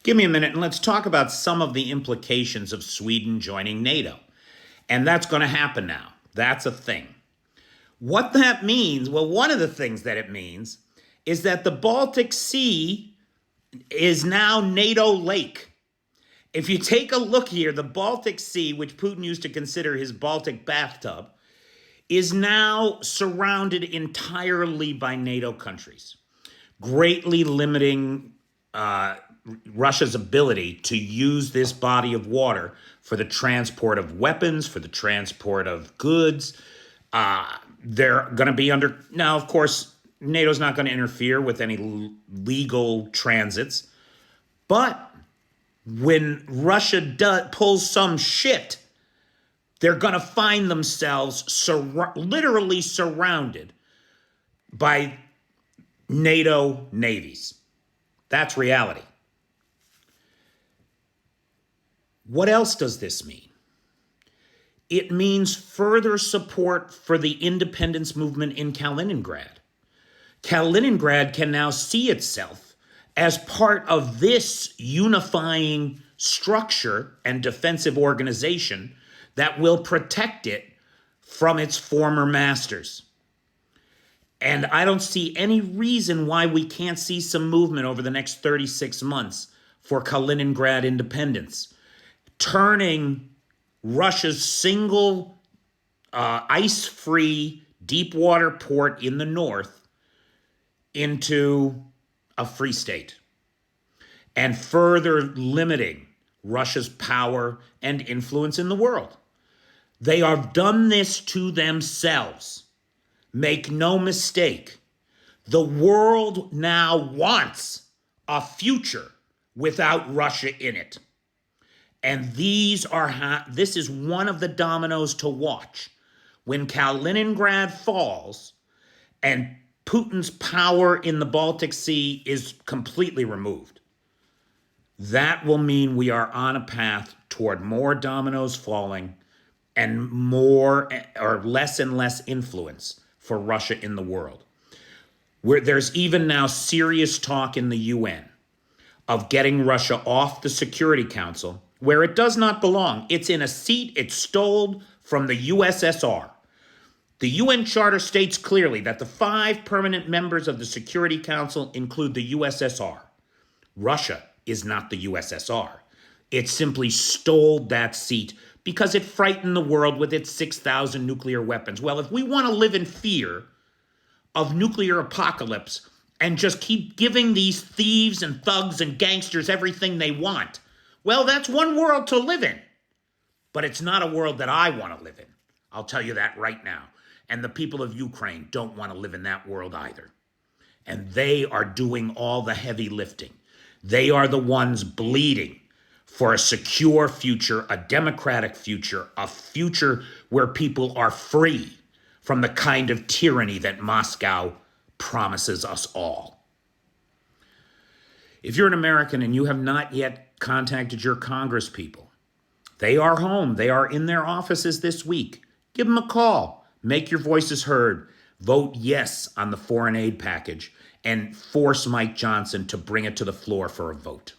Give me a minute and let's talk about some of the implications of Sweden joining NATO. And that's going to happen now. That's a thing. What that means, well, one of the things that it means is that the Baltic Sea is now NATO Lake. If you take a look here, the Baltic Sea, which Putin used to consider his Baltic bathtub, is now surrounded entirely by NATO countries, greatly limiting Russia's ability to use this body of water for the transport of weapons, for the transport of goods. They're going to be under, now, of course, NATO's not going to interfere with any legal transits. But when Russia pulls some shit, they're going to find themselves literally surrounded by NATO navies. That's reality. What else does this mean? It means further support for the independence movement in Kaliningrad. Kaliningrad can now see itself as part of this unifying structure and defensive organization that will protect it from its former masters. And I don't see any reason why we can't see some movement over the next 36 months for Kaliningrad independence, turning Russia's single ice-free deep water port in the north into a free state, and further limiting Russia's power and influence in the world. They have done this to themselves. Make no mistake, the world now wants a future without Russia in it. And this is one of the dominoes to watch. When Kaliningrad falls and Putin's power in the Baltic Sea is completely removed, that will mean we are on a path toward more dominoes falling and more or less and less influence for Russia in the world. Where there's even now serious talk in the UN of getting Russia off the Security Council, where it does not belong. It's in a seat it stole from the USSR. The UN Charter states clearly that the 5 permanent members of the Security Council include the USSR. Russia is not the USSR. It simply stole that seat because it frightened the world with its 6,000 nuclear weapons. Well, if we want to live in fear of nuclear apocalypse and just keep giving these thieves and thugs and gangsters everything they want, well, that's one world to live in. But it's not a world that I want to live in. I'll tell you that right now. And the people of Ukraine don't want to live in that world either. And they are doing all the heavy lifting. They are the ones bleeding for a secure future, a democratic future, a future where people are free from the kind of tyranny that Moscow promises us all. If you're an American and you have not yet contacted your Congress people, they are home. They are in their offices this week. Give them a call. Make your voices heard. Vote yes on the foreign aid package and force Mike Johnson to bring it to the floor for a vote.